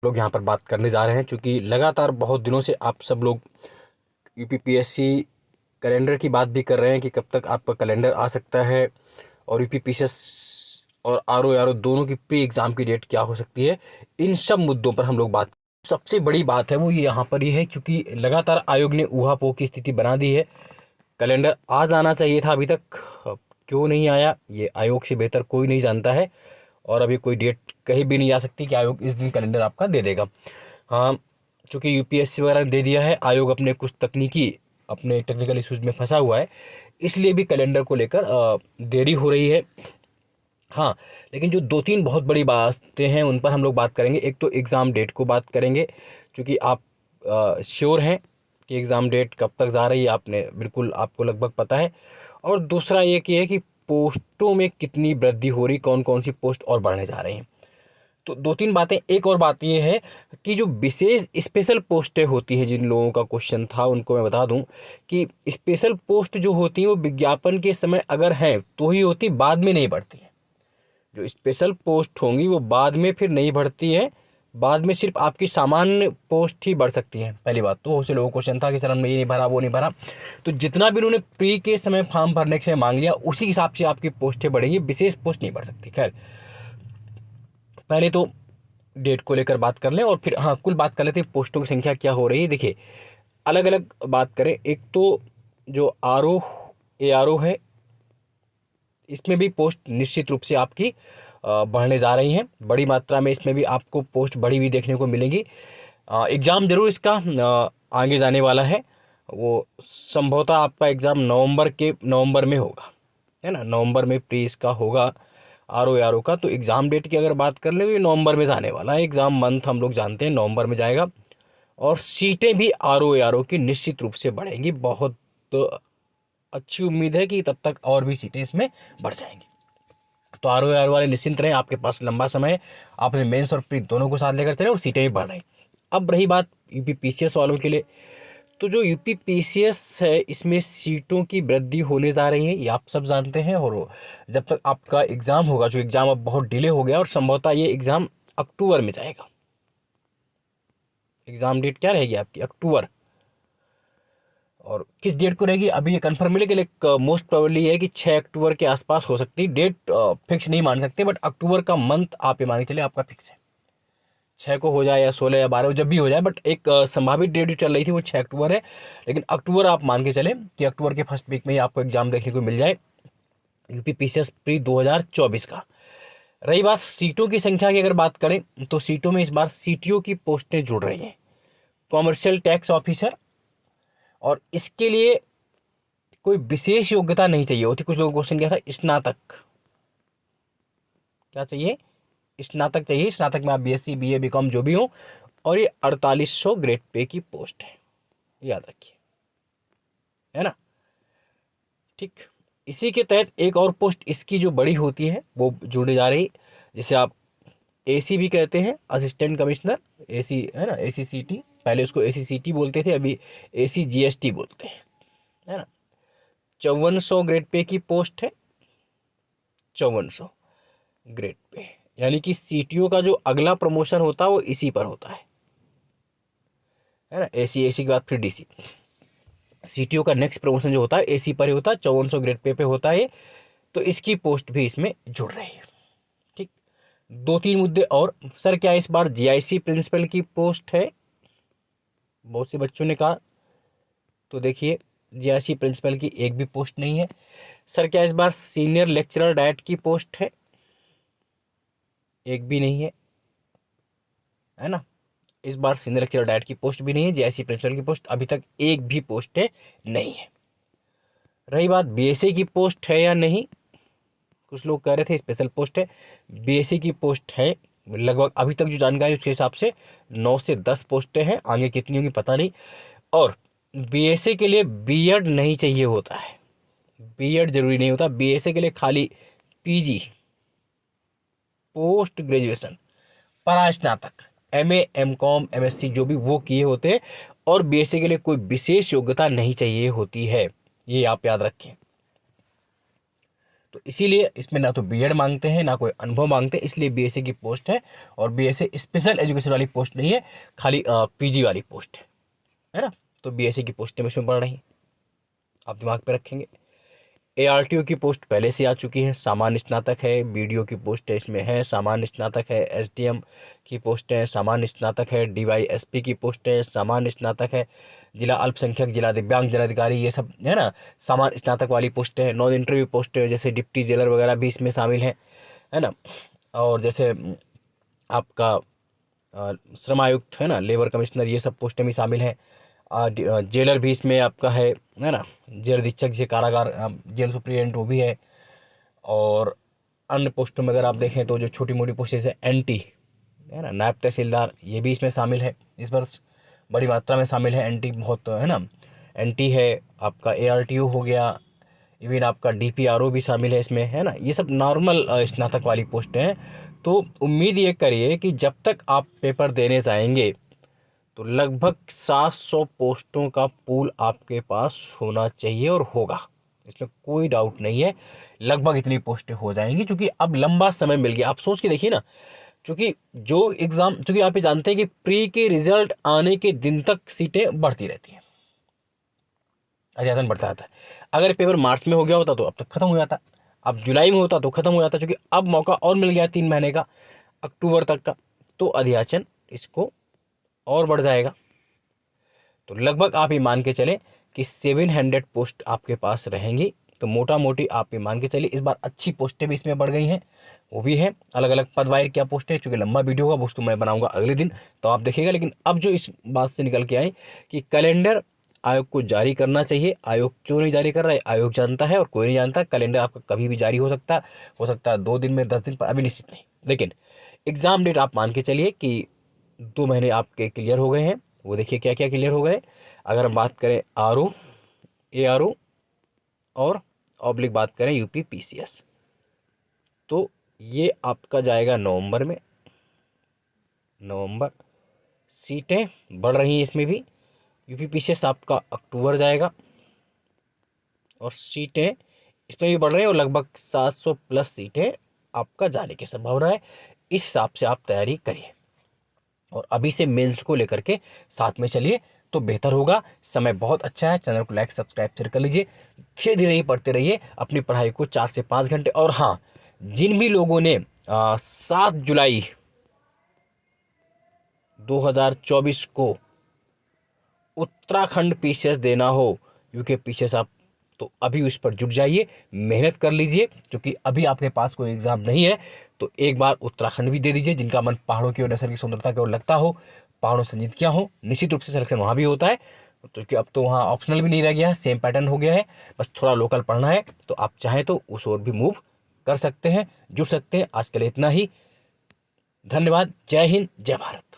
लोग यहाँ पर बात करने जा रहे हैं, क्योंकि लगातार बहुत दिनों से आप सब लोग यूपीपीएससी कैलेंडर की बात भी कर रहे हैं कि कब तक आपका कैलेंडर आ सकता है, और यूपीपीसीएस और आरओ दोनों की प्री एग्ज़ाम की डेट क्या हो सकती है। इन सब मुद्दों पर हम लोग बात, सबसे बड़ी बात है वो ये यहाँ पर ये है, क्योंकि लगातार आयोग ने ऊहापोह की स्थिति बना दी है। कैलेंडर आज आना चाहिए था, अभी तक क्यों नहीं आया ये आयोग से बेहतर कोई नहीं जानता है। और अभी कोई डेट कहीं भी नहीं आ सकती कि आयोग इस दिन कैलेंडर आपका दे देगा। हाँ, चूँकि यूपीएससी वगैरह ने दे दिया है, आयोग अपने कुछ अपने टेक्निकल इश्यूज में फंसा हुआ है, इसलिए भी कैलेंडर को लेकर देरी हो रही है। हाँ, लेकिन जो दो तीन बहुत बड़ी बातें हैं उन पर हम लोग बात करेंगे। एक तो एग्ज़ाम डेट को बात करेंगे, क्योंकि आप श्योर हैं कि एग्ज़ाम डेट कब तक जा रही है, आपने बिल्कुल आपको लगभग पता है। और दूसरा ये कि है कि पोस्टों में कितनी वृद्धि हो रही, कौन कौन सी पोस्ट और बढ़ने जा रही हैं। तो दो तीन बातें। एक और बात ये है कि जो विशेष स्पेशल पोस्टें होती हैं, जिन लोगों का क्वेश्चन था उनको मैं बता दूं कि स्पेशल पोस्ट जो होती हैं वो विज्ञापन के समय अगर हैं तो ही होती, बाद में नहीं बढ़ती हैं। जो स्पेशल पोस्ट होंगी वो बाद में फिर नहीं बढ़ती है, बाद में सिर्फ आपकी सामान्य पोस्ट ही बढ़ सकती है। पहली बात तो बहुत से लोगों को क्वेश्चन था कि सर हमने ये नहीं भरा वो नहीं भरा, तो जितना भी उन्होंने प्री के समय फॉर्म भरने के समय मांग लिया उसी हिसाब से आपकी पोस्टें बढ़ेंगी, विशेष पोस्ट नहीं बढ़ सकती। खैर, पहले तो डेट को लेकर बात कर लें और फिर हाँ कुल बात कर लेते हैं पोस्टों की संख्या क्या हो रही है। देखिए, अलग अलग बात करें, एक तो जो ARO है, इसमें भी पोस्ट निश्चित रूप से आपकी बढ़ने जा रही हैं, बड़ी मात्रा में इसमें भी आपको पोस्ट बढ़ी हुई देखने को मिलेंगी। एग्ज़ाम जरूर इसका आगे जाने वाला है, वो संभवतः आपका एग्ज़ाम नवंबर में होगा, है ना, नवंबर में प्री इसका होगा ARO का। तो एग्ज़ाम डेट की अगर बात कर ले तो ये नवंबर में जाने वाला है, एग्ज़ाम मंथ हम लोग जानते हैं नवंबर में जाएगा। और सीटें भी ARO की निश्चित रूप से बढ़ेंगी, बहुत अच्छी उम्मीद है कि तब तक और भी सीटें इसमें बढ़ जाएंगी। तो ARO वाले निश्चिंत रहें, आपके पास लंबा समय है, आपने मेंस और प्री दोनों को साथ लेकर चले और सीटें भी बढ़ रही। अब रही बात यूपीपीसीएस वालों के लिए, तो जो यूपीपीसीएस है इसमें सीटों की वृद्धि होने जा रही है, ये आप सब जानते हैं। और जब तक आपका एग्ज़ाम होगा, जो एग्ज़ाम अब बहुत डिले हो गया और संभवतः ये एग्ज़ाम अक्टूबर में जाएगा। एग्ज़ाम डेट क्या रहेगी आपकी? अक्टूबर। और किस डेट को रहेगी अभी ये कन्फर्म मिले के लिए मोस्ट प्रोबेबली है कि 6 अक्टूबर के आसपास हो सकती है। डेट फिक्स नहीं मान सकते, बट अक्टूबर का मंथ आप ये मान के चले आपका फिक्स है। 6 को हो जाए या 16 या 12 जब भी हो जाए, बट एक संभावित डेट जो चल रही थी वो 6 अक्टूबर है। लेकिन अक्टूबर आप मान के चले कि अक्टूबर के फर्स्ट वीक में ही आपको एग्जाम देखने को मिल जाए यूपीपीसीएस प्री 2024 का। रही बात सीटों की संख्या की, अगर बात करें तो सीटों में इस बार सीटीओ की पोस्टें जुड़ रही हैं, कॉमर्शियल टैक्स ऑफिसर। और इसके लिए कोई विशेष योग्यता नहीं चाहिए होती। कुछ लोगों को क्वेश्चन किया था स्नातक, क्या चाहिए? स्नातक चाहिए। स्नातक में आप बीएससी बीए बीकॉम जो भी हो, और ये 4800 ग्रेड पे की पोस्ट है, याद रखिए, है ना। ठीक, इसी के तहत एक और पोस्ट इसकी जो बड़ी होती है वो जुड़ने जा रही, जिसे आप एसी भी कहते हैं, असिस्टेंट कमिश्नर। एसी है ना, ACCT, पहले उसको ACCT बोलते थे, अभी ACGST बोलते हैं, है ना। 5400 ग्रेड पे की पोस्ट है, 5400 ग्रेड पे, यानी कि सीटीओ का जो अगला प्रमोशन होता है वो इसी पर होता है ना। एसी के बाद फिर DC। सीटीओ का नेक्स्ट प्रमोशन जो होता है एसी पर ही होता है, 5400 ग्रेड पे होता है। तो इसकी पोस्ट भी इसमें जुड़ रही है। ठीक, दो तीन मुद्दे और। सर क्या इस बार जीआईसी प्रिंसिपल की पोस्ट है? बहुत से बच्चों ने कहा, तो देखिए जीआईसी प्रिंसिपल की एक भी पोस्ट नहीं है। सर क्या इस बार सीनियर लेक्चरर डाइट की पोस्ट है? एक भी नहीं है ना। इस बार सीनियर लेक्चरर डाइट की पोस्ट भी नहीं है, जीआईसी प्रिंसिपल की पोस्ट अभी तक एक भी पोस्ट नहीं है। रही बात बीएससी की पोस्ट है या नहीं, कुछ लोग कह रहे थे स्पेशल पोस्ट है, बीएससी की पोस्ट है। लगभग अभी तक जो जानकारी उसके हिसाब से 9 से 10 पोस्टें हैं, आगे कितनी होंगी पता नहीं। और बीएससी के लिए बीएड नहीं चाहिए होता है, बीएड जरूरी नहीं होता बीएससी के लिए, खाली पीजी, पोस्ट ग्रेजुएशन, परास्नातक, एमए एमकॉम एमएससी जो भी वो किए होते हैं, और बीएससी के लिए कोई विशेष योग्यता नहीं चाहिए होती है, ये आप याद रखें। तो इसीलिए इसमें ना तो बीएड मांगते हैं ना कोई अनुभव मांगते हैं, इसलिए बीएससी की पोस्ट है। और बीएससी स्पेशल एजुकेशन वाली पोस्ट नहीं है, खाली पीजी वाली पोस्ट है ना। तो बीएससी की पोस्टें इसमें बढ़ रही हैं, आप दिमाग पे रखेंगे। एआरटीओ की पोस्ट पहले से आ चुकी है, सामान्य स्नातक है। बीडीओ की पोस्ट इसमें है, सामान्य स्नातक है। एसडीएम की पोस्ट है, सामान्य स्नातक है। डीवाईएसपी की पोस्ट है, सामान्य स्नातक है। जिला अल्पसंख्यक, जिला दिव्यांग, जिलाधिकारी, ये सब है ना सामान्य स्नातक वाली पोस्टें हैं। नॉन इंटरव्यू पोस्टें जैसे डिप्टी जेलर वगैरह भी इसमें शामिल है ना। और जैसे आपका श्रम आयुक्त है ना, लेबर कमिश्नर, ये सब पोस्टें भी शामिल हैं। जेलर भी इसमें आपका है ना। जेल अधीक्षक जिसे कारागार जेल सुप्रिटेंडेंट वो भी है। और अन्य पोस्टों में अगर आप देखें तो जो छोटी मोटी पोस्ट जैसे एनटी है ना, नायब तहसीलदार, ये भी इसमें शामिल है। इस वर्ष बड़ी मात्रा में शामिल है एनटी, बहुत है ना। एनटी है आपका, एआरटीओ हो गया, इवन आपका डीपीआरओ भी शामिल है इसमें, है ना। ये सब नॉर्मल स्नातक वाली पोस्टें हैं। तो उम्मीद ये करिए कि जब तक आप पेपर देने जाएंगे तो लगभग 700 पोस्टों का पूल आपके पास होना चाहिए, और होगा, इसमें कोई डाउट नहीं है। लगभग इतनी पोस्टें हो जाएंगी, क्योंकि अब लंबा समय मिल गया। आप सोच के देखिए ना, क्योंकि जो एग्ज़ाम, क्योंकि आप ये जानते हैं कि प्री के रिजल्ट आने के दिन तक सीटें बढ़ती रहती हैं, अध्यासन बढ़ता रहता है। अगर पेपर मार्च में हो गया होता तो अब तक खत्म हो जाता, अब जुलाई में होता तो खत्म हो जाता, क्योंकि अब मौका और मिल गया 3 महीने का, अक्टूबर तक का। तो अध्यासन इसको और बढ़ जाएगा। तो लगभग आप ये मान के चलें कि 700 पोस्ट आपके पास रहेंगी। तो मोटा मोटी आप ये मान के चलिए, इस बार अच्छी पोस्टें भी इसमें बढ़ गई हैं, वो भी है अलग अलग पद वाइज क्या पोस्ट है। चूँकि लंबा वीडियो होगा, उसको मैं बनाऊंगा अगले दिन, तो आप देखिएगा। लेकिन अब जो इस बात से निकल के आए कि कैलेंडर आयोग को जारी करना चाहिए। आयोग क्यों नहीं जारी कर रहा है, आयोग जानता है और कोई नहीं जानता। कैलेंडर आपका कभी भी जारी हो सकता है 2 दिन में, 10 दिन पर, अभी निश्चित नहीं। लेकिन एग्ज़ाम डेट आप मान के चलिए कि 2 महीने आपके क्लियर हो गए हैं। वो देखिए क्या क्या क्लियर हो गए। अगर हम बात करें आरओ, एआरओ और ऑब्लिक बात करें यूपी पीसीएस, तो ये आपका जाएगा नवंबर में। नवंबर सीटें बढ़ रही हैं इसमें भी। यूपी पीसीएस आपका अक्टूबर जाएगा, और सीटें इसमें भी बढ़ रही हैं, और लगभग 700 प्लस सीटें आपका जाने की संभावना है। इस हिसाब से आप तैयारी करिए, और अभी से मेंस को लेकर के साथ में चलिए तो बेहतर होगा। समय बहुत अच्छा है, चैनल को लाइक सब्सक्राइब शेयर कर लीजिए। धीरे धीरे ही पढ़ते रहिए अपनी पढ़ाई को 4 से 5 घंटे। और हाँ, जिन भी लोगों ने 7 जुलाई 2024 को उत्तराखंड पीसीएस देना हो, यूके पीसीएस, आप तो अभी उस पर जुट जाइए, मेहनत कर लीजिए। क्योंकि अभी आपके पास कोई एग्ज़ाम नहीं है तो एक बार उत्तराखंड भी दे दीजिए। जिनका मन पहाड़ों की ओर, नसर की सुंदरता की ओर लगता हो, पहाड़ों से जीत किया हो, निश्चित रूप से सिलेक्शन वहाँ भी होता है। तो कि अब तो वहाँ ऑप्शनल भी नहीं रह गया है, सेम पैटर्न हो गया है, बस थोड़ा लोकल पढ़ना है। तो आप चाहें तो उस ओर भी मूव कर सकते हैं, जुड़ सकते हैं। आज के लिए इतना ही। धन्यवाद। जय हिंद, जय भारत।